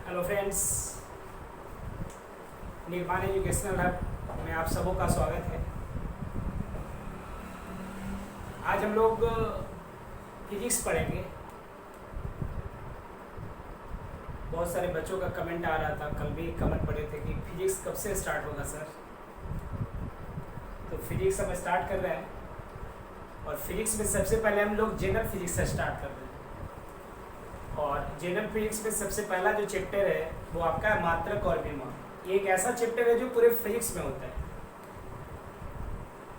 Hello friends, निर्माण educational hub में आप सबों का स्वागत है। आज हम लोग फिजिक्स पढ़ेंगे। बहुत सारे बच्चों का कमेंट आ रहा था, कल भी कमेंट पढ़े थे कि फिजिक्स कब से स्टार्ट होगा सर। तो फिजिक्स हम स्टार्ट कर रहे हैं और फिजिक्स में सबसे पहले हम लोग जनरल फिजिक्स से स्टार्ट कर रहे हैं। और जनरल फिजिक्स में सबसे पहला जो चैप्टर है वो आपका है मात्रक और विमा। ये एक ऐसा चैप्टर है जो पूरे फिजिक्स में होता है,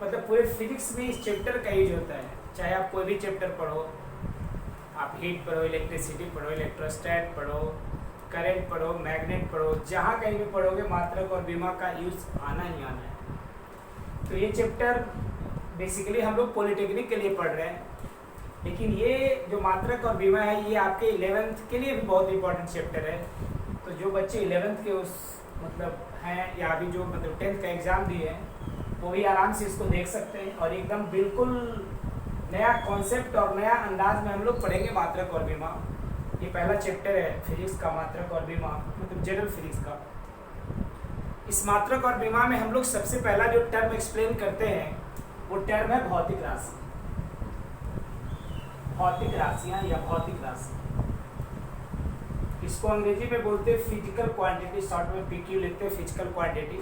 मतलब पूरे फिजिक्स में इस चैप्टर का यूज होता है। चाहे आप कोई भी चैप्टर पढ़ो, आप हीट पढ़ो, इलेक्ट्रिसिटी पढ़ो, इलेक्ट्रोस्टैट पढ़ो, करंट पढ़ो, मैग्नेट पढ़ो, जहाँ कहीं भी पढ़ोगे मात्रक और विमा का यूज आना ही आना है। तो ये चैप्टर बेसिकली हम लोग पॉलिटेक्निक के लिए पढ़ रहे हैं, लेकिन ये जो मात्रक और विमा है ये आपके 11th के लिए भी बहुत इंपॉर्टेंट चैप्टर है। तो जो बच्चे 11th के उस मतलब हैं या अभी जो मतलब 10th का एग्ज़ाम दिए हैं वो भी आराम से इसको देख सकते हैं और एकदम बिल्कुल नया कॉन्सेप्ट और नया अंदाज में हम लोग पढ़ेंगे मात्रक और विमा। ये पहला चैप्टर है फिजिक्स का, मात्रक और विमा, मतलब जनरल फिजिक्स का। इस मात्रक और विमा में हम लोग सबसे पहला जो टर्म एक्सप्लेन करते हैं वो टर्म है भौतिक राशि। भौतिक राशियाँ या भौतिक राशि, इसको अंग्रेजी में बोलते हैं फिजिकल क्वांटिटी, शॉर्ट में पीक्यू लिखते हैं, फिजिकल क्वांटिटी।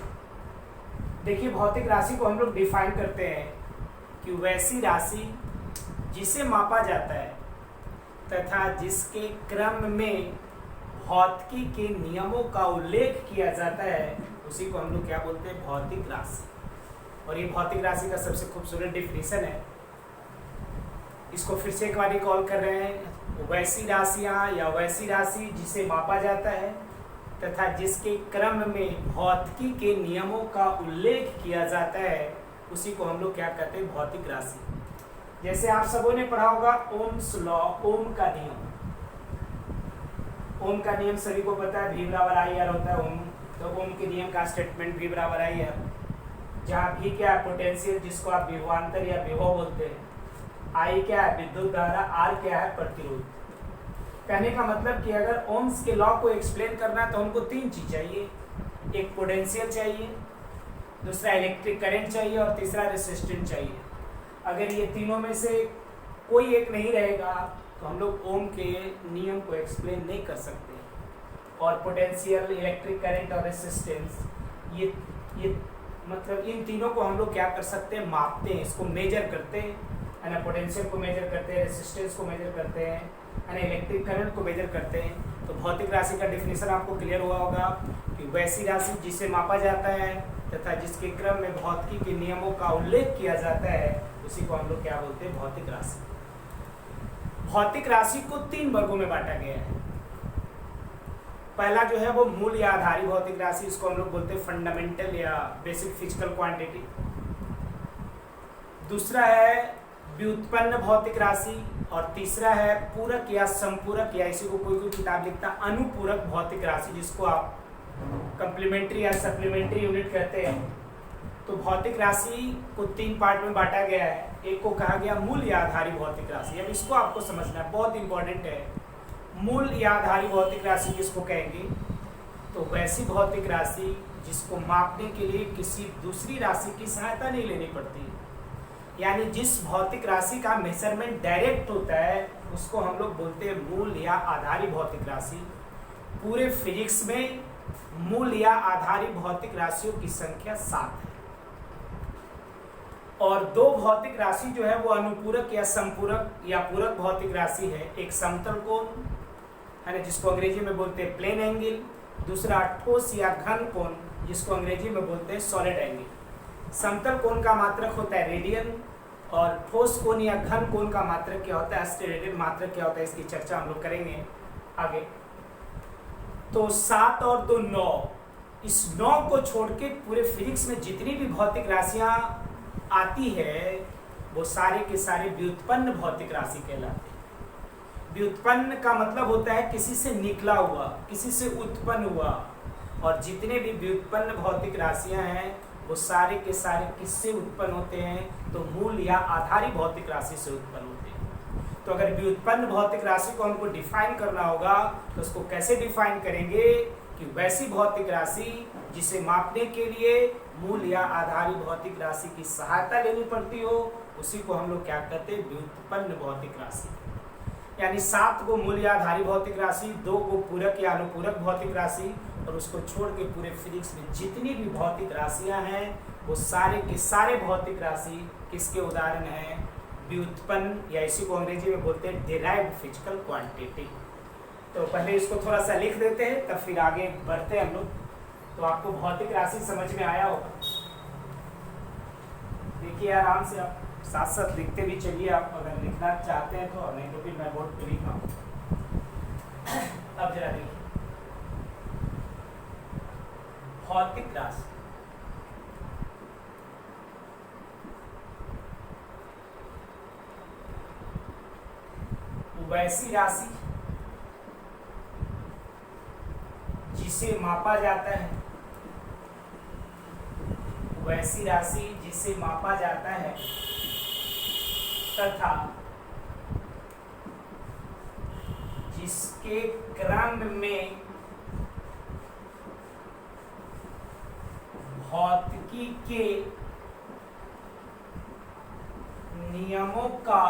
देखिए, भौतिक राशि को हम लोग डिफाइन करते हैं कि वैसी राशि जिसे मापा जाता है तथा जिसके क्रम में भौतिकी के नियमों का उल्लेख किया जाता है उसी को हम लोग क्या बोलते हैं, भौतिक राशि। और ये भौतिक राशि का सबसे खूबसूरत डिफिनीशन है। इसको फिर से एक बार रिकॉल कर रहे हैं, वैसी राशियाँ या वैसी राशि जिसे मापा जाता है तथा जिसके क्रम में भौतिकी के नियमों का उल्लेख किया जाता है उसी को हम लोग क्या कहते हैं, भौतिक राशि। जैसे आप सबों ने पढ़ा होगा ओम्स लॉ, ओम का नियम। ओम का नियम सभी को पता है, V बराबर IR होता है ओम। तो ओम के नियम का स्टेटमेंट V बराबर IR, जहाँ V क्या है, पोटेंशियल, जिसको आप विभवांतर या विभव बोलते हैं। I क्या है, विद्युत धारा। R क्या है, प्रतिरोध। कहने का मतलब कि अगर ओम्स के लॉ को एक्सप्लेन करना है तो हमको तीन चीज चाहिए, एक पोटेंशियल चाहिए, दूसरा इलेक्ट्रिक करंट चाहिए और तीसरा रेसिस्टेंस चाहिए। अगर ये तीनों में से कोई एक नहीं रहेगा तो हम लोग ओम के नियम को एक्सप्लेन नहीं कर सकते। और पोटेंशियल, इलेक्ट्रिक करंट और रेसिस्टेंस, ये मतलब इन तीनों को हम लोग क्या कर सकते हैं, मापते हैं, इसको मेजर करते हैं, है ना। पोटेंशियल को मेजर करते हैं, रेसिस्टेंस को मेजर करते हैं, है ना, इलेक्ट्रिक करंट को मेजर करते हैं। तो भौतिक राशि का डिफिनेशन आपको क्लियर हुआ होगा कि वैसी राशि जिसे मापा जाता है तथा जिसके क्रम में भौतिकी के नियमों का उल्लेख किया जाता है उसी को हम लोग क्या बोलते हैं, भौतिक राशि। भौतिक राशि को तीन वर्गों में बांटा गया है। पहला जो है वो मूल या आधारी भौतिक राशि, इसको हम लोग बोलते हैं फंडामेंटल या बेसिक फिजिकल क्वांटिटी। दूसरा है व्युत्पन्न भौतिक राशि और तीसरा है पूरक या संपूरक, या इसी को कोई किताब लिखता अनुपूरक भौतिक राशि, जिसको आप कंप्लीमेंट्री या सप्लीमेंट्री यूनिट कहते हैं। तो भौतिक राशि को तीन पार्ट में बांटा गया है। एक को कहा गया मूल या आधारी भौतिक राशि। अब इसको आपको समझना है, बहुत इंपॉर्टेंट है। मूल या आधारी भौतिक राशि किसको कहेंगे, तो वैसी भौतिक राशि जिसको मापने के लिए किसी दूसरी राशि की सहायता नहीं लेनी पड़ती, यानी जिस भौतिक राशि का मेजरमेंट डायरेक्ट होता है उसको हम लोग बोलते हैं मूल या आधारी भौतिक राशि। पूरे फिजिक्स में मूल या आधारी भौतिक राशियों की संख्या 7 है और दो भौतिक राशि जो है वो अनुपूरक या संपूरक या पूरक भौतिक राशि है। एक समतल कोण है ना, जिसको अंग्रेजी में बोलते हैं प्लेन एंगल। दूसरा ठोस या घन कोण, जिसको अंग्रेजी में बोलते हैं सॉलिड एंगल। समतल कोण का मात्रक होता है रेडियन और ठोस कोण या घन कोण का मात्रक क्या होता है, स्टेरेडियन। मात्रक क्या होता है इसकी चर्चा हम लोग करेंगे आगे। तो 7 और 2 9, इस 9 को छोड़ के पूरे फिजिक्स में जितनी भी भौतिक राशियां आती है वो सारे के सारे व्युत्पन्न भौतिक राशि कहलाते हैं। व्युत्पन्न का मतलब होता है किसी से निकला हुआ, किसी से उत्पन्न हुआ। और जितने भी व्युत्पन्न भौतिक राशियां हैं वो सारे के सारे किससे उत्पन्न होते हैं, तो मूल या आधारी भौतिक राशि से उत्पन्न होते हैं। तो अगर व्युत्पन्न भौतिक राशि को हमको डिफाइन करना होगा तो उसको कैसे डिफाइन करेंगे कि वैसी भौतिक राशि जिसे मापने के लिए मूल या आधारी भौतिक राशि की सहायता लेनी पड़ती हो, उसी को हम लोग क्या कहते हैं, व्युत्पन्न भौतिक राशि। यानी 7 को मूल या आधारी भौतिक राशि, 2 को पूरक या अनुपूरक भौतिक राशि, और उसको छोड़ के पूरे फिजिक्स में जितनी भी भौतिक राशियां हैं वो सारे के सारे भौतिक राशि किसके उदाहरण हैं, व्युत्पन्न, या इसी को अंग्रेजी में बोलते हैं डिराइव्ड फिजिकल क्वांटिटी। तो पहले इसको थोड़ा सा लिख देते हैं, तब फिर आगे बढ़ते हैं हम लोग। तो आपको भौतिक राशि समझ में आया होगा। देखिए आराम से आप साथ साथ लिखते भी चलिए, आप अगर लिखना चाहते हैं तो, नहीं तो फिर मैं बोर्ड पे लिखा हूँ। अब जरा देखिए भौतिक राशि, वैसी राशि जिसे मापा जाता है, वैसी राशि जिसे मापा जाता है तथा जिसके क्रम में भौतिकी के नियमों का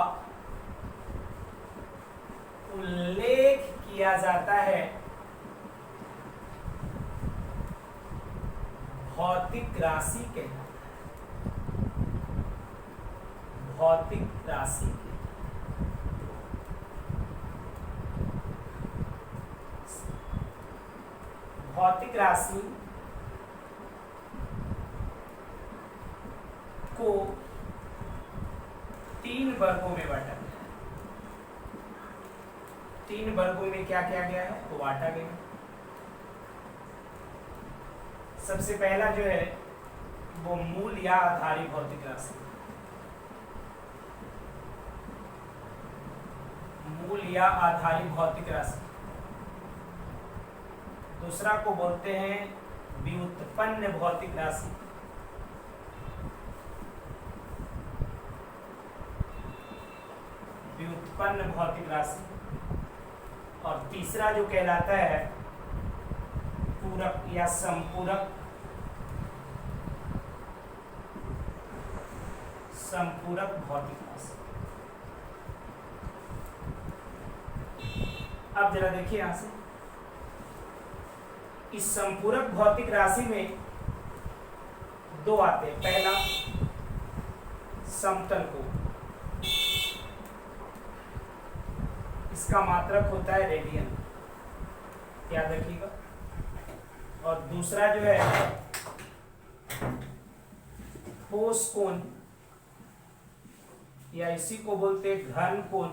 उल्लेख किया जाता है, भौतिक राशि कहलाता है। भौतिक राशि भौतिक राशि को 3 वर्गों में बांटा गया है। 3 वर्गों में क्या किया गया है, तो बांटा गया है। सबसे पहला जो है वो मूल या आधारी भौतिक राशि, मूल या आधारी भौतिक राशि। दूसरा को बोलते हैं व्युत्पन्न भौतिक राशि, व्युत्पन्न भौतिक राशि। और तीसरा जो कहलाता है पूरक या संपूरक, संपूरक भौतिक राशि। अब जरा देखिए यहां से, इस संपूरक भौतिक राशि में 2 आते हैं। पहला समतल कोण, इसका मात्रक होता है रेडियन, याद रखिएगा। और दूसरा जो है ठोस कोण, या इसी को बोलते हैं घन कोण,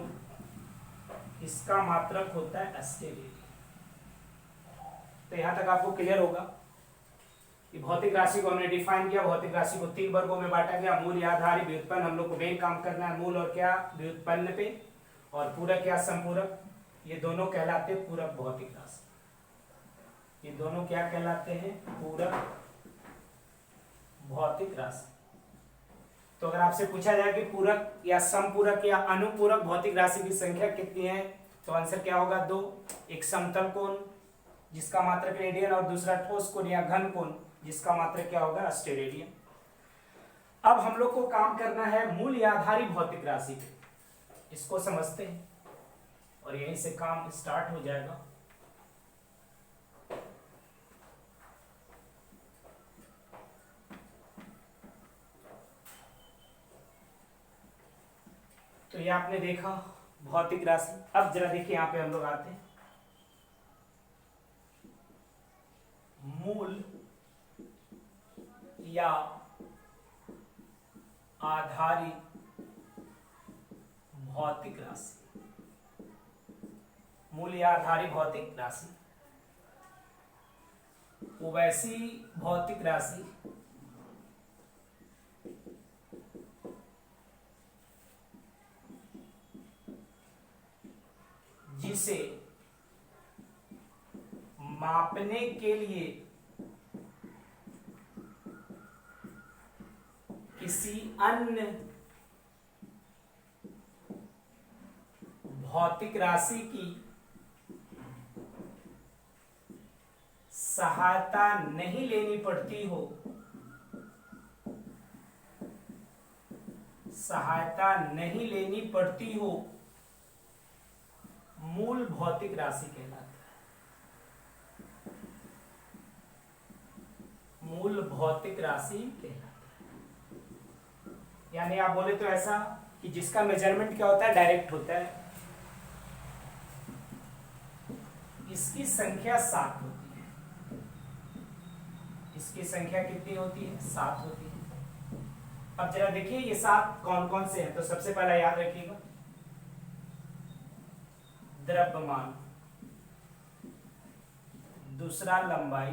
इसका मात्रक होता है अस्टेरेडियन। तो यहां तक आपको क्लियर होगा कि भौतिक राशि को हमने डिफाइन किया, भौतिक राशि को 3 वर्गों में बांटा गया, मूल या आधारी, व्युत्पन्न। हम लोग को मेन काम करना है मूल और क्या, व्युत्पन्न पे, और पूरक या संपूरक, ये दोनों कहलाते हैं पूरक भौतिक राशि। ये दोनों क्या कहलाते हैं, पूरक भौतिक राशि। तो अगर आपसे पूछा जाए कि पूरक या समपूरक या अनुपूरक भौतिक राशि की संख्या कितनी है, तो आंसर क्या होगा, 2। एक समतल कोण जिसका मात्रक रेडियन, और दूसरा ठोस कोण या घन कोण जिसका मात्रक क्या होगा, अस्टेरेडियन। अब हम लोग को काम करना है मूल या आधारी भौतिक राशि पे, इसको समझते हैं और यहीं से काम स्टार्ट हो जाएगा। तो ये आपने देखा भौतिक राशि। अब जरा देखिए यहां पे हम लोग आते हैं मूल या आधारी भौतिक राशि। मूल या आधारी भौतिक राशि वो वैसी भौतिक राशि जिसे मापने के लिए किसी अन्य भौतिक राशि की सहायता नहीं लेनी पड़ती हो, सहायता नहीं लेनी पड़ती हो, मूल भौतिक राशि कहलाता है। मूल भौतिक राशि कहलाता है। यानी आप बोले तो ऐसा कि जिसका मेजरमेंट क्या होता है, डायरेक्ट होता है। इसकी संख्या 7 होती है। इसकी संख्या कितनी होती है? 7 होती है। अब जरा देखिए ये 7 कौन कौन से हैं। तो सबसे पहला याद रखिएगा द्रव्यमान, दूसरा लंबाई,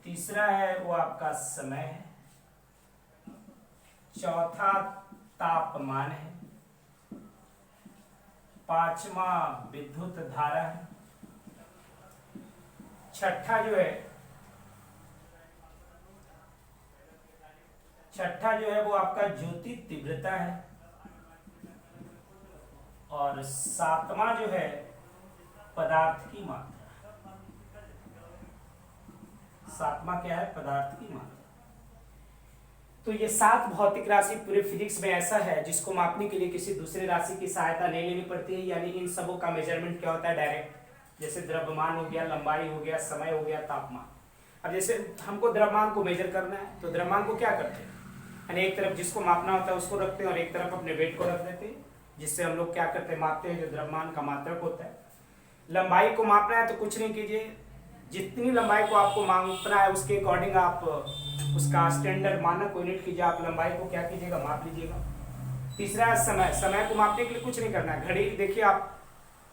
तीसरा है वो आपका समय है, चौथा तापमान है, पांचवा विद्युत धारा है, छठा जो है वो आपका ज्योति तीव्रता है, और सातवां जो है पदार्थ की मात्रा। सातवां क्या है? पदार्थ की मात्रा। तो ये 7 भौतिक राशि पूरे फिजिक्स में ऐसा है जिसको मापने के लिए किसी दूसरे राशि की सहायता नहीं लेनी पड़ती है। यानी इन सबों का मेजरमेंट क्या होता है? डायरेक्ट। जैसे द्रव्यमान हो गया, लंबाई हो गया, समय हो गया, तापमान। अब जैसे हमको द्रव्यमान को मेजर करना है तो द्रव्यमान को क्या करते हैं? यानी एक तरफ जिसको मापना होता है उसको रखते हैं और एक तरफ अपने वेट को रख देते हैं, जिससे हम लोग क्या करते हैं? मापते हैं, जो द्रव्यमान का मात्रक होता है। लंबाई को मापना है तो कुछ नहीं कीजिए, जितनी लंबाई को आपको मापना है उसके अकॉर्डिंग आप उसका स्टैंडर्ड मानक यूनिट कीजिए। आप लंबाई को क्या कीजिएगा? माप लीजिएगा। तीसरा है समय। समय को मापने के लिए कुछ नहीं करना है, घड़ी देखिए, आप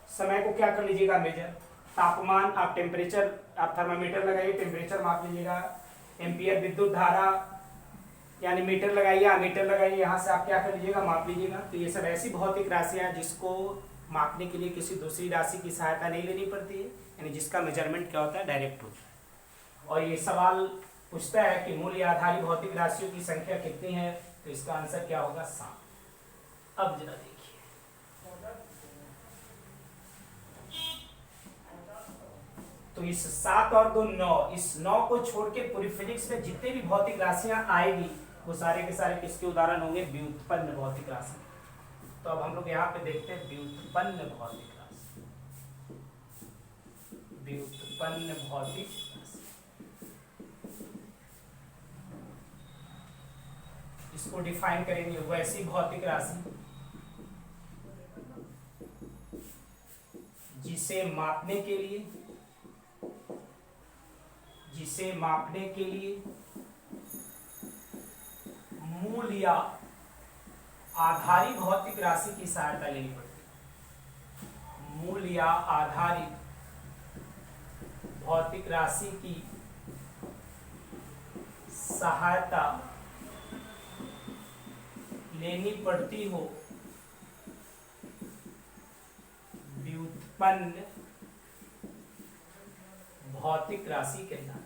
समय को क्या कर लीजिएगा? मेजर। तापमान, आप टेम्परेचर, आप थर्मामीटर लगाइए, टेम्परेचर माप लीजिएगा। एम्पियर विद्युत धारा, यानी मीटर लगाइए, अमीटर लगाइए, यहाँ से आप क्या कर लीजिएगा? माप लीजिएगा। तो ये सब ऐसी भौतिक राशियां हैं जिसको मापने के लिए किसी दूसरी राशि की सहायता नहीं लेनी पड़ती है, यानी जिसका मेजरमेंट क्या होता है? डायरेक्ट होता है। और ये सवाल पूछता है कि मूल्य आधारित भौतिक राशियों की संख्या कितनी है? तो इसका आंसर क्या होगा? 7। अब जरा देखिए, तो इस 7 और 2 9, इस 9 को छोड़ के पूरी फिजिक्स में जितने भी भौतिक राशियां आएगी वो सारे के सारे किसके उदाहरण होंगे? व्युत्पन्न भौतिक राशि। तो अब हम लोग यहाँ पे देखते हैं व्युत्पन्न भौतिक राशि। व्युत्पन्न भौतिक राशि, इसको डिफाइन करेंगे। वैसी भौतिक राशि जिसे मापने के लिए मूल या आधारी भौतिक राशि की सहायता लेनी पड़ती है। मूल या आधारी भौतिक राशि की सहायता लेनी पड़ती हो, व्युत्पन्न भौतिक राशि कहलाता है।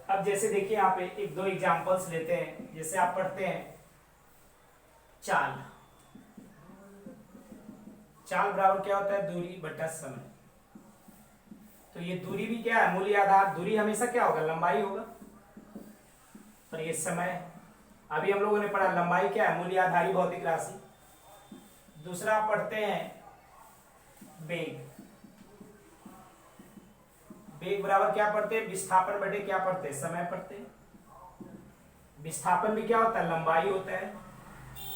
अब जैसे देखिए यहाँ पे एक दो एग्जांपल्स लेते हैं। जैसे आप पढ़ते हैं चाल। चाल बराबर क्या होता है? दूरी बटा समय। तो ये दूरी भी क्या है? मूल्य आधार। दूरी हमेशा क्या होगा? लंबाई होगा। और ये समय, अभी हम लोगों ने पढ़ा लंबाई क्या है? मूल्य आधारी भौतिक राशि। दूसरा पढ़ते हैं वेग। वेग बराबर क्या पढ़ते हैं? विस्थापन बटे क्या पढ़ते हैं? समय पढ़ते हैं। विस्थापन भी क्या होता है? लंबाई होता है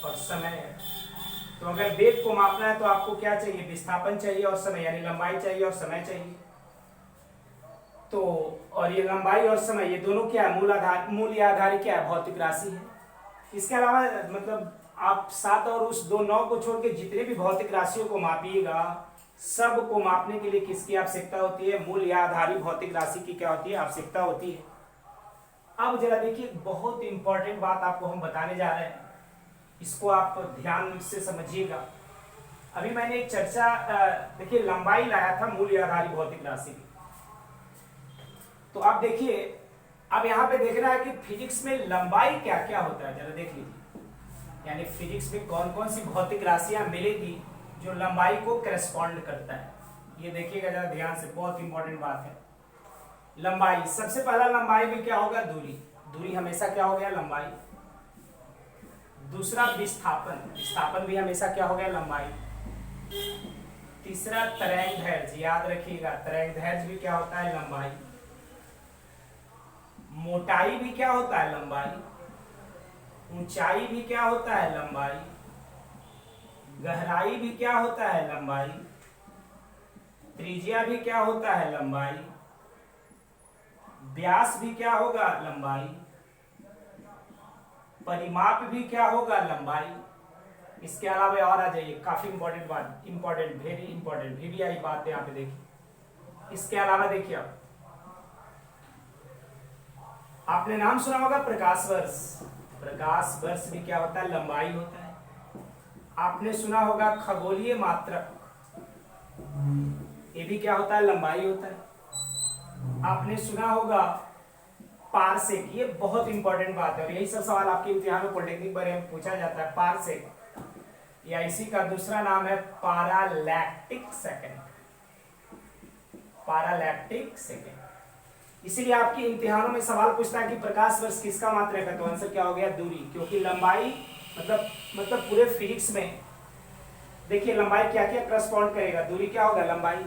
और समय है। तो अगर वेग को मापना है तो आपको क्या चाहिए? विस्थापन चाहिए और समय, यानी लंबाई चाहिए और समय चाहिए। तो और ये लंबाई और समय ये दोनों क्या है? मूल्य आधारित क्या है? भौतिक राशि है। इसके अलावा मतलब आप 7 और उस 2 9 को छोड़ के जितने भी भौतिक राशियों को मापिएगा, सब को मापने के लिए किसकी आवश्यकता होती है? मूल या आधारी भौतिक राशि की क्या होती है? आवश्यकता होती है। अब जरा देखिए, बहुत इंपॉर्टेंट बात आपको हम बताने जा रहे हैं, इसको आप ध्यान से समझिएगा। अभी मैंने एक चर्चा देखिए लंबाई लाया था मूल या आधारी भौतिक राशि की। तो आप देखिए, अब यहाँ पे देखना है कि फिजिक्स में लंबाई क्या क्या होता है, जरा देख लीजिए। यानी फिजिक्स में कौन कौन सी भौतिक राशियां मिलेगी जो लंबाई को करस्पॉन्ड करता है। ये देखिएगा जरा ध्यान से, बहुत इंपॉर्टेंट बात है। लंबाई, सबसे पहला लंबाई में क्या होगा, दूरी। दूरी हमेशा क्या हो गया, लंबाई। दूसरा विस्थापन, विस्थापन भी हमेशा क्या हो गया, लंबाई। तीसरा तरंगदैर्घ्य, याद रखिएगा तरंगदैर्घ्य भी क्या होता है, लंबाई। मोटाई भी क्या होता है, लंबाई। ऊंचाई भी क्या होता है, लंबाई। गहराई भी क्या होता है, लंबाई। त्रिज्या भी क्या होता है, लंबाई। व्यास भी क्या होगा, लंबाई। परिमाप भी क्या होगा, लंबाई। इसके अलावा और आ जाइए, काफी इंपॉर्टेंट बात, इंपॉर्टेंट, वेरी इंपॉर्टेंट, वीवीआई बात यहाँ पे देखिए। इसके अलावा देखिए आपने नाम सुना होगा प्रकाश वर्ष। प्रकाश वर्ष भी क्या होता है, लंबाई होता है। आपने सुना होगा खगोलीय मात्रक, ये भी क्या होता है, लंबाई होता है। आपने सुना होगा पारसेक, ये बहुत इंपॉर्टेंट बात है और यही सब सवाल आपके इम्तिहान में पॉलिटेक्निक बारे में पूछा जाता है। पारसेक या इसी का दूसरा नाम है पारालैक्टिक सेकंड। पारालैक्टिक सेकंड। इसीलिए आपके इम्तिहानों में सवाल पूछता है कि प्रकाश वर्ष किसका मात्रक है, तो आंसर क्या हो गया, दूरी। क्योंकि लंबाई मतलब पूरे फिजिक्स में देखिए लंबाई क्या क्या करस्पॉन्ड करेगा। दूरी क्या होगा, लंबाई।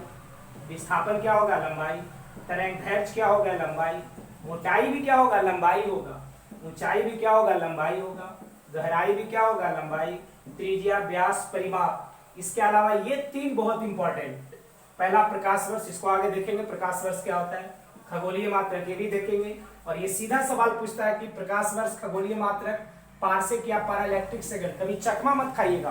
विस्थापन क्या होगा, लंबाई। तरंगदैर्घ्य क्या होगा, लंबाई। मोटाई भी क्या होगा, लंबाई होगा। ऊंचाई भी क्या होगा, लंबाई होगा। गहराई भी क्या होगा, लंबाई। त्रिज्या, व्यास, परिमाप। इसके अलावा ये तीन बहुत इंपॉर्टेंट। पहला प्रकाश वर्ष, इसको आगे देखेंगे प्रकाश वर्ष क्या होता है। खगोलीय मात्रक, ये भी देखेंगे। और ये सीधा सवाल पूछता है कि प्रकाश वर्ष, खगोलीय मात्रक, पारसेक या पैरालैक्टिक सेकंड। कभी चकमा मत खाइएगा,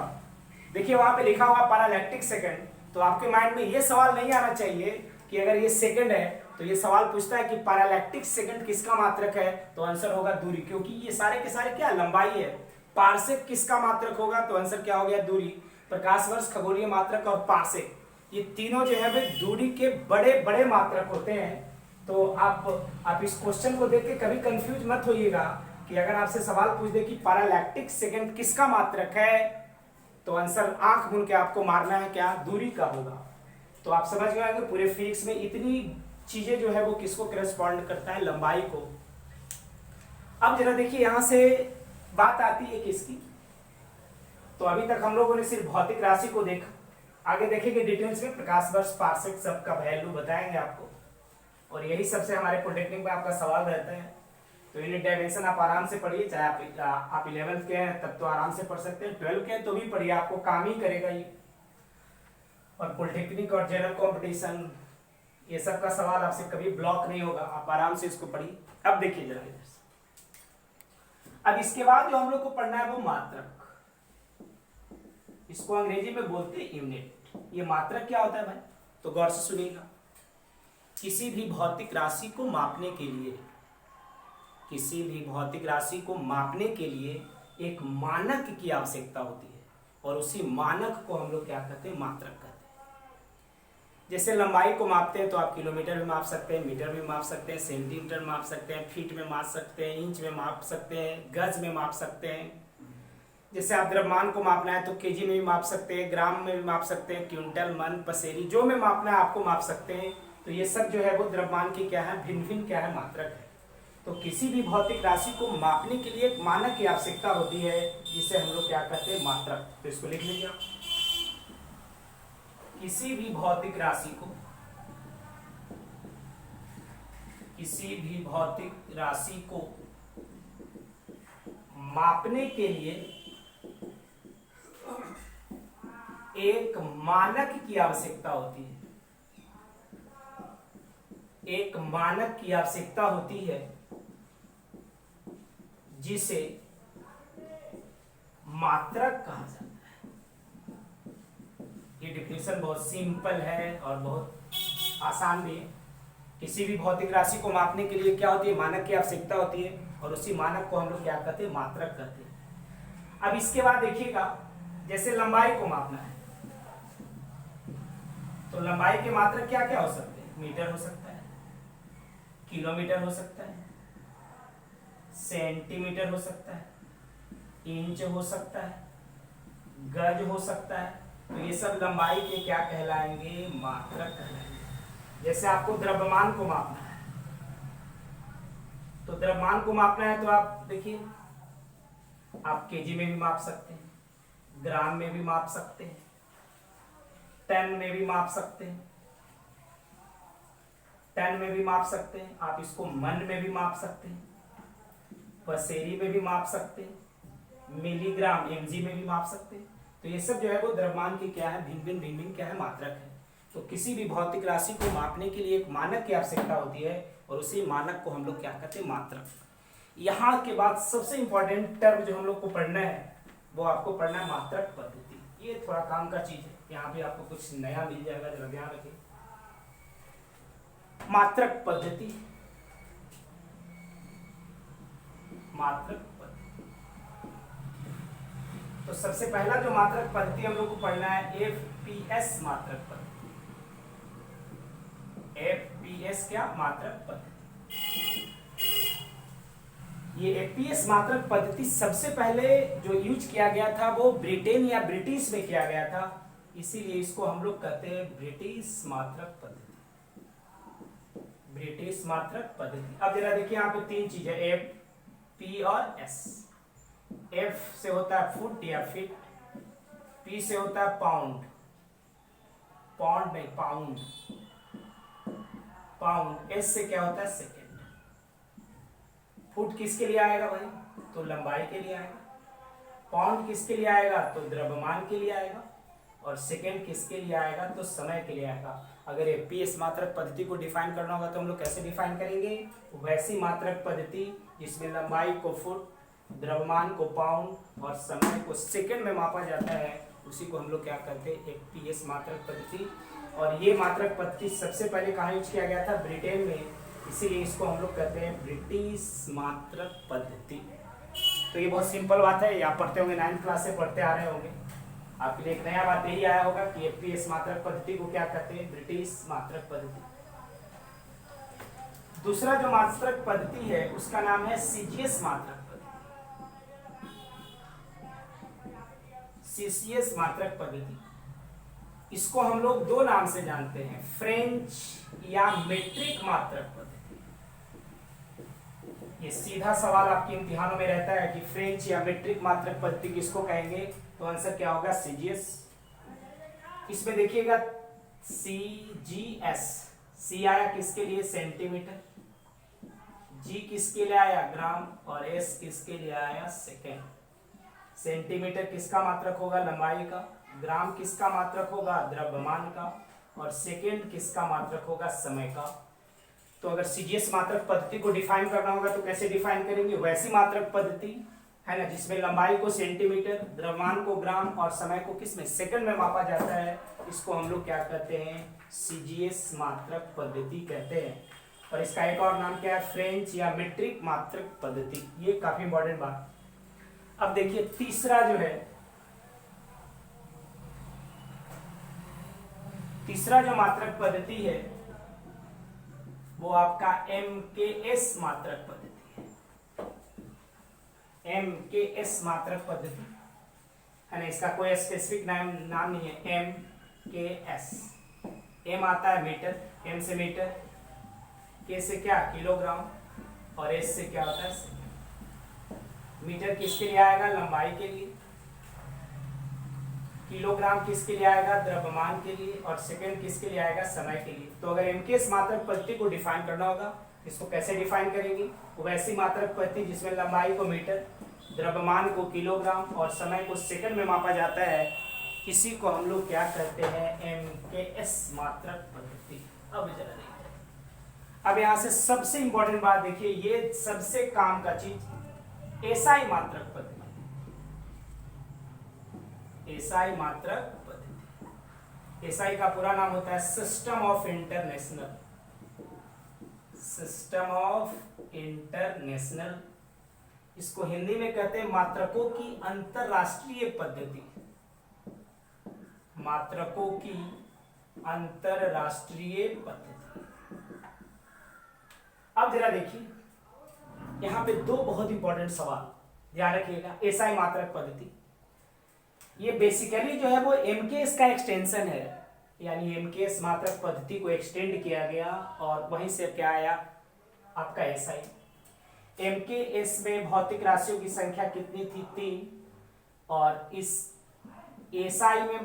देखिए वहां पे लिखा हुआ पैरालैक्टिक सेकंड, तो आपके माइंड में ये सवाल नहीं आना चाहिए कि अगर ये सेकंड है तो ये सवाल पूछता है कि पैरालैक्टिक सेकंड किसका मात्रक है, तो आंसर होगा दूरी। क्योंकि ये सारे के सारे क्या, लंबाई है। पारसेक किसका मात्रक होगा, तो आंसर क्या हो गया, दूरी। प्रकाश वर्ष, खगोलीय मात्रक और पारसेक, ये तीनों जो है वे दूरी के बड़े बड़े मात्रक होते हैं। तो आप इस क्वेश्चन को देख के कभी कंफ्यूज मत होइएगा कि अगर आपसे सवाल पूछ दे कि पैरालैक्टिक सेकंड किसका मात्रक है, तो आंसर आंख मूंद के आपको मारना है क्या, दूरी का होगा। तो आप समझ गए होंगे पूरे फिजिक्स में इतनी चीजें जो है वो किसको करस्पॉन्ड करता है, लंबाई को। अब जरा देखिए यहां से बात आती है किसकी, तो अभी तक हम लोगों ने सिर्फ भौतिक राशि को देखा, आगे देखेंगे डिटेल्स में प्रकाश वर्ष, पारसेक, सबका वैल्यू बताएंगे आपको। और यही सबसे हमारे पॉलिटेक्निक में आपका सवाल रहता है। तो यूनिट डायमेंशन आप आराम से पढ़िए, चाहे आप 11th के हैं तब तो आराम से पढ़ सकते हैं, 12 के हैं तो भी पढ़िए, आपको काम ही करेगा ये। और पॉलिटेक्निक और जनरल कंपटीशन ये सब का सवाल आपसे कभी ब्लॉक नहीं होगा, आप आराम से इसको पढ़िए। अब देखिए जरा इधर से, अब इसके बाद जो हम लोग को पढ़ना है वो मात्रक, इसको अंग्रेजी में बोलते हैं यूनिट। ये मात्रक क्या होता है भाई, तो गौर से सुनिएगा। किसी भी भौतिक राशि को मापने के लिए, किसी भी भौतिक राशि को मापने के लिए एक मानक की आवश्यकता होती है और उसी मानक को हम लोग क्या कहते हैं, मात्रक कहते हैं। जैसे लंबाई को मापते हैं तो आप किलोमीटर में माप सकते हैं, मीटर में माप सकते हैं, सेंटीमीटर में माप सकते हैं, फीट में माप सकते हैं, इंच में माप सकते हैं, गज में माप सकते हैं। जैसे आप द्रव्यमान को मापना है तो केजी में भी माप सकते हैं, ग्राम में भी माप सकते हैं, क्विंटल, मन, पसेरी, जो में मापना है आपको माप सकते हैं। तो ये सब जो है वो द्रव्यमान की क्या है, भिन्न भिन्न क्या है, मात्रक है। तो किसी भी भौतिक राशि को मापने के लिए एक मानक की आवश्यकता होती है जिसे हम लोग क्या कहते हैं, मात्रक। तो इसको लिख लीजिए आप, किसी भी भौतिक राशि को, किसी भी भौतिक राशि को मापने के लिए एक मानक की आवश्यकता होती है, एक मानक की आवश्यकता होती है जिसे मात्रक कहा जाता है। ये डिफिनेशन बहुत सिंपल है और बहुत आसान भी है। किसी भी भौतिक राशि को मापने के लिए क्या होती है, मानक की आवश्यकता होती है और उसी मानक को हम लोग क्या कहते हैं, मात्रक कहते हैं। अब इसके बाद देखिएगा, जैसे लंबाई को मापना है तो लंबाई के मात्रक क्या क्या हो सकते हैं, मीटर हो सकता है, किलोमीटर हो सकता है, सेंटीमीटर हो सकता है, इंच हो सकता है, गज हो सकता है। तो ये सब लंबाई के क्या कहलाएंगे? मात्रक कहलाएंगे। जैसे आपको द्रव्यमान को मापना है, तो द्रव्यमान को मापना है तो आप देखिए, आप केजी में भी माप सकते हैं, ग्राम में भी माप सकते हैं, टन में भी माप सकते हैं, टन में भी माप सकते हैं, आप इसको मन में भी माप सकते हैं, पसेरी में भी माप सकते हैं, मिलीग्राम एमजी में भी माप सकते हैं। तो ये सब जो है वो द्रव्यमान की क्या है? भिन्न भिन्न क्या है? मात्रक है। तो किसी भी भौतिक राशि को मापने के लिए एक मानक की आवश्यकता होती है, और उसी मानक को हम लोग क्या कहते हैं? मात्रक। यहाँ के बाद सबसे इंपॉर्टेंट टर्म जो हम लोग को पढ़ना है, वो आपको पढ़ना है मात्रक पद्धति। ये थोड़ा काम का चीज है, यहाँ पे आपको कुछ नया मिल जाएगा, जरा ध्यान रखिए। मात्रक पद्धति, मात्रक पद्धति। तो सबसे पहला जो मात्रक पद्धति हम लोग को पढ़ना है, एफपीएस मात्रक पद्धति। एफपीएस क्या? मात्रक पद्धति। ये एफपीएस मात्रक पद्धति सबसे पहले जो यूज किया गया था वो ब्रिटेन या ब्रिटिश में किया गया था, इसीलिए इसको हम लोग कहते हैं ब्रिटिश मात्रक पद्धति। ब्रिटिश मात्रक पद्धति। अब जरा देखिए, यहाँ पे तीन चीजें, एफ, पी और एस। एफ से होता है फुट या फीट, पी से होता है पाउंड, पाउंड नहीं पाउंड, पाउंड, एस से क्या होता है? सेकेंड। फुट किसके लिए आएगा भाई? तो लंबाई के लिए आएगा। पाउंड किसके लिए आएगा? तो द्रव्यमान के लिए आएगा। और सेकेंड किसके लिए आएगा? तो समय के लिए आएगा। अगर एफपीएस मात्रक पद्धति को डिफाइन करना होगा तो हम लोग कैसे डिफाइन करेंगे? वैसी मात्रक पद्धति जिसमें लंबाई को फुट, द्रव्यमान को पाउंड और समय को सेकेंड में मापा जाता है, उसी को हम लोग क्या कहते हैं? एफपीएस मात्रक पद्धति। और ये मात्रक पद्धति सबसे पहले कहाँ यूज किया गया था? ब्रिटेन में, इसीलिए इसको हम लोग कहते हैं ब्रिटिश मात्रक पद्धति। तो ये बहुत सिंपल बात है, आप पढ़ते होंगे, 9th क्लास से पढ़ते आ रहे होंगे। आपके लिए एक नया बात यही आया होगा कि एफपीएस मात्रक पद्धति को क्या कहते हैं? ब्रिटिश मात्रक पद्धति। दूसरा जो मात्रक पद्धति है उसका नाम है सीजीएस मात्रक पद्धति। सीजीएस मात्रक पद्धति, इसको हम लोग दो नाम से जानते हैं, फ्रेंच या मीट्रिक मात्रक पद्धति। ये सीधा सवाल आपके इम्तिहानों में रहता है कि फ्रेंच या मीट्रिक मात्रक पद्धति किसको कहेंगे? तो आंसर क्या होगा? सीजीएस। इसमें देखिएगा सीजीएस, सी आया किसके लिए? सेंटीमीटर, जी किसके लिए आया? ग्राम, और एस किसके लिए आया? सेकेंड। सेंटीमीटर किसका मात्रक होगा? लंबाई का। ग्राम किसका मात्रक होगा? द्रव्यमान का। और सेकेंड किसका मात्रक होगा? समय का। तो अगर सीजीएस मात्रक पद्धति को डिफाइन करना होगा तो कैसे डिफाइन करेंगे? वैसी मात्रक पद्धति है ना, जिसमें लंबाई को सेंटीमीटर, द्रव्यमान को ग्राम और समय को किसमें? सेकंड में मापा जाता है। इसको हम लोग क्या कहते हैं? सीजीएस मात्रक पद्धति कहते हैं। और इसका एक और नाम क्या है? फ्रेंच या मीट्रिक मात्रक पद्धति। ये काफी इंपॉर्टेंट बात। अब देखिए तीसरा जो है, तीसरा जो मात्रक पद्धति है वो आपका एमकेएस मात्रक पद्धति है। एमकेएस मात्रक पद्धति है ना, इसका कोई स्पेसिफिक नाम नहीं है। एमकेएस, एम आता है मीटर, एम से मीटर, के से क्या? किलोग्राम, और एस से क्या होता है? मीटर किसके लिए आएगा? लंबाई के लिए। किलोग्राम किसके लिए आएगा? द्रव्यमान के लिए। और सेकंड किसके लिए आएगा? समय के लिए। तो अगर एमकेएस मात्रक पद्धति को डिफाइन करना होगा, इसको कैसे डिफाइन करेंगे? वैसी मात्रक पद्धति जिसमें लंबाई को मीटर, द्रव्यमान को किलोग्राम और समय को सेकंड में मापा जाता है, इसी को हम लोग क्या कहते हैं? एमकेएस मात्रक पद्धति। अब जरा देखिए, अब यहाँ से सबसे इंपॉर्टेंट बात देखिए, ये सबसे काम का चीज एसआई मात्रक पद्धति। एसआई मात्रक पद्धति, एसआई का पूरा नाम होता है system of international, system of international. इसको हिंदी में कहते हैं मात्रकों की अंतरराष्ट्रीय पद्धति, मात्रकों की अंतरराष्ट्रीय पद्धति। अब जरा देखिए, यहां पे दो बहुत इंपॉर्टेंट सवाल, ध्यान रखिएगा, एसआई मात्रक पद्धति। ये बेसिकली जो है वो एमकेएस का एक्सटेंशन है, यानी एमकेएस मात्रक पद्धति को एक्सटेंड किया गया और वहीं से क्या आया आपका एसआई। एमकेएस में भौतिक राशियों की संख्या कितनी थी? 3, और इस एसआई में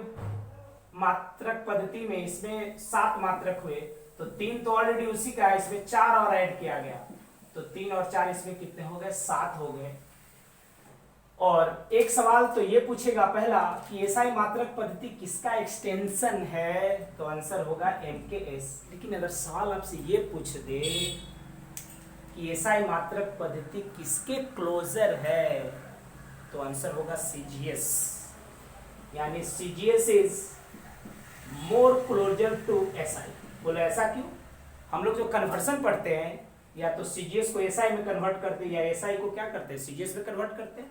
मात्रक पद्धति में इसमें 7 मात्रक हुए, तो 3 तो ऑलरेडी उसी का है, इसमें 4 और ऐड किया गया, तो 3 और 4 इसमें कितने हो गए? 7 हो गए। और एक सवाल तो ये पूछेगा पहला कि एसआई मात्रक पद्धति किसका एक्सटेंशन है, तो आंसर होगा एमकेएस। लेकिन अगर सवाल आपसे ये पूछ दे कि एसआई मात्रक पद्धति किसके क्लोजर है, तो आंसर होगा सीजीएस, यानी CGS is more closer to SI. बोलो ऐसा क्यों? हम लोग जो कन्वर्सन पढ़ते हैं या तो सीजीएस को एसआई में कन्वर्ट करते हैं या एसआई को क्या करते हैं? सीजीएस में कन्वर्ट करते हैं।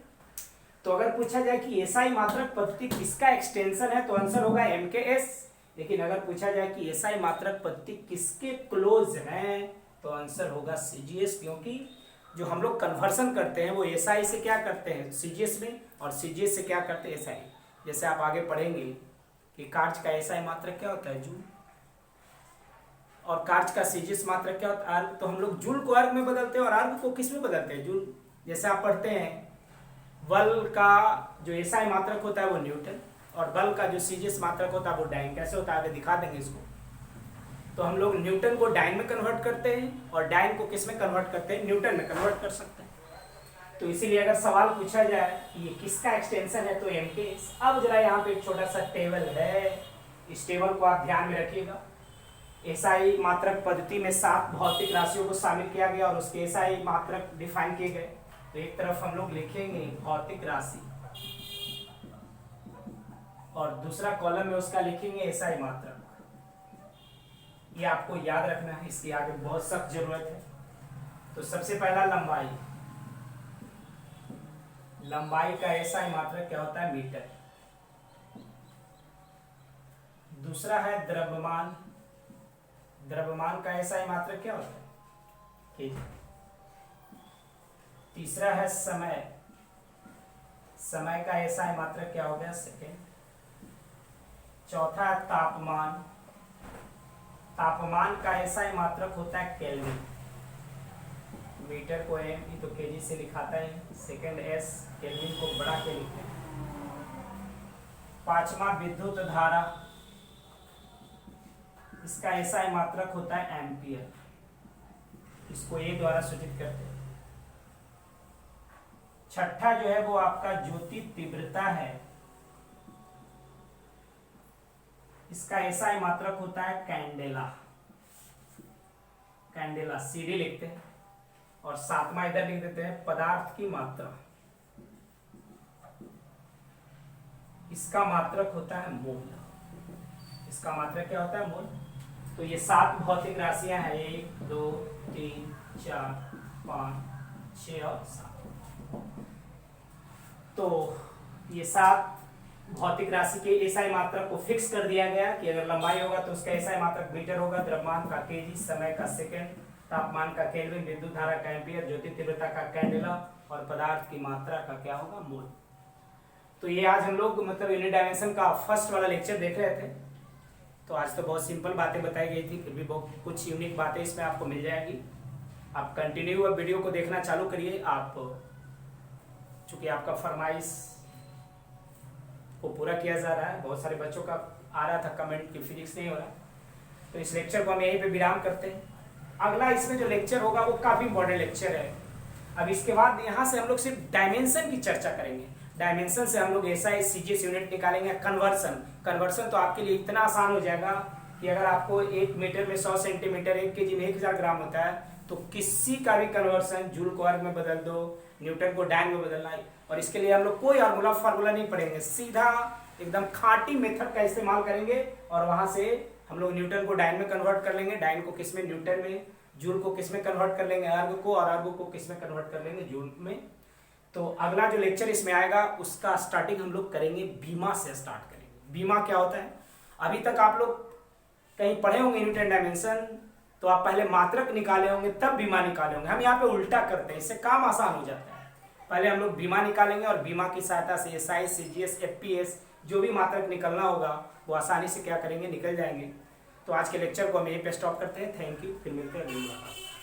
तो अगर पूछा जाए कि एसआई मात्रक पद्धति किसका एक्सटेंशन है, तो आंसर होगा एमकेएस। लेकिन अगर पूछा जाए कि एसआई मात्रक पद्धति किसके क्लोज है, तो आंसर होगा सीजीएस, क्योंकि जो हम लोग कन्वर्सन करते हैं वो एसआई से क्या करते हैं सीजीएस में, और सीजीएस से क्या करते हैं एसआई। जैसे आप आगे पढ़ेंगे कि कार्य का एसआई मात्रक क्या होता है? जूल। और कार्य का सीजीएस मात्रक क्या होता है? अर्ग। तो हम लोग जूल को अर्ग में बदलते हैं और अर्ग को किस में बदलते हैं? जूल। जैसे आप पढ़ते हैं बल का जो एसआई मात्रक होता है वो न्यूटन, और बल का जो सीजीएस मात्रक होता है वो डाइन। कैसे होता है आगे दिखा देंगे इसको। तो हम लोग न्यूटन को डाइन में कन्वर्ट करते हैं और डाइन को किस में कन्वर्ट करते हैं? न्यूटन में कन्वर्ट कर सकते हैं। तो इसीलिए अगर सवाल पूछा जाए कि ये किसका एक्सटेंशन है, तो एमकेएस। अब जरा यहाँ पे एक छोटा सा टेबल है, इस टेबल को आप ध्यान में रखिएगा। एसआई मात्रक पद्धति में 7 भौतिक राशियों को शामिल किया गया और उसके एसआई मात्रक डिफाइन किए गए। तो एक तरफ हम लोग लिखेंगे भौतिक राशि और दूसरा कॉलम में उसका लिखेंगे एसआई मात्रक। ये आपको याद रखना है, इसकी आगे बहुत सख्त जरूरत है। तो सबसे पहला लंबाई, लंबाई का एसआई मात्रक क्या होता है? मीटर। दूसरा है द्रव्यमान, द्रव्यमान का एसआई मात्रक क्या होता है? केजी। तीसरा है समय, समय का एसआई मात्रक क्या हो गया? सेकेंड। चौथा है तापमान, तापमान का एसआई मात्रक होता है केल्विन। मीटर को एम तो केजी से लिखाता है, सेकेंड एस, केल्विन को बढ़ा के लिखते हैं। पांचवा विद्युत धारा, इसका एसआई मात्रक होता है एम्पियर, इसको ए द्वारा सूचित करते हैं। छठा जो है वो आपका ज्योति तीव्रता है, इसका एसआई मात्रक होता है कैंडेला, कैंडेला सीडी लिखते हैं। और 7वां इधर लिख देते हैं पदार्थ की मात्रा, इसका मात्रक होता है मोल, इसका मात्रक क्या होता है? मोल। तो ये 7 भौतिक राशियां हैं, 1 2 3 4 5 6 और 7। तो ये 7 भौतिक राशि के एसआई मात्रक को फिक्स कर दिया गया कि अगर लंबाई होगा तो उसका एसआई मात्रक मीटर होगा, द्रव्यमान का केजी, समय का सेकंड, तापमान का केल्विन, विद्युत धारा का एम्पियर, ज्योति तीव्रता का कैंडेला और पदार्थ की मात्रा का क्या होगा? मोल। तो ये आज हम लोग मतलब यूनिट डायमेंशन का फर्स्ट वाला लेक्चर देख रहे थे। तो आज तो बहुत सिंपल बातें बताई गई थी, फिर भी बहुत कुछ यूनिक बातें इसमें आपको मिल जाएगी। आप कंटिन्यू वीडियो को देखना चालू करिए। आप चूंकि आपका फरमाइश को पूरा किया जा रहा है, बहुत सारे बच्चों का आ रहा था कमेंट कि फिजिक्स नहीं हो रहा, तो इस लेक्चर को हम यहीं पे विराम करते हैं। अगला इसमें जो लेक्चर होगा वो काफी इंपॉर्टेंट लेक्चर है। अब इसके बाद यहाँ से हम लोग सिर्फ डायमेंशन की चर्चा करेंगे। डायमेंशन से हम लोग एसआई सीजीएस यूनिट निकालेंगे। कन्वर्सन, कन्वर्सन तो आपके लिए इतना आसान हो जाएगा कि अगर आपको 1 मीटर में 100 सेंटीमीटर, 1 केजी में 1000 ग्राम होता है, तो किसी का भी कन्वर्सन जूल को अर्ग में बदल दो, न्यूटन को डाइन में बदलना है। और इसके लिए हम लोग कोई फार्मूला नहीं पढ़ेंगे, सीधा एकदम खाटी मेथड का इस्तेमाल करेंगे और वहां से हम लोग न्यूटन को डाइन में कन्वर्ट कर लेंगे, डाइन को किस में? न्यूटन में। जूल को किस में कन्वर्ट कर लेंगे? अर्ग को। और अर्ग को किस में कन्वर्ट कर लेंगे? जूल में। तो अगला जो लेक्चर इसमें आएगा उसका स्टार्टिंग हम लोग करेंगे बीमा से स्टार्ट करेंगे। बीमा क्या होता है? अभी तक आप लोग कहीं पढ़े होंगे यूनिट एंड डायमेंशन, तो आप पहले मात्रक निकाले होंगे तब बीमा निकाले होंगे। हम यहाँ पे उल्टा करते हैं, इससे काम आसान हो जाता है। पहले हम लोग बीमा निकालेंगे और बीमा की सहायता से SI, CGS, FPS जो भी मात्रक निकलना होगा वो आसानी से क्या करेंगे, निकल जाएंगे। तो आज के लेक्चर को हम यहीं पे स्टॉप करते हैं। थैंक यू, फिर मिलते हैं अगली बार।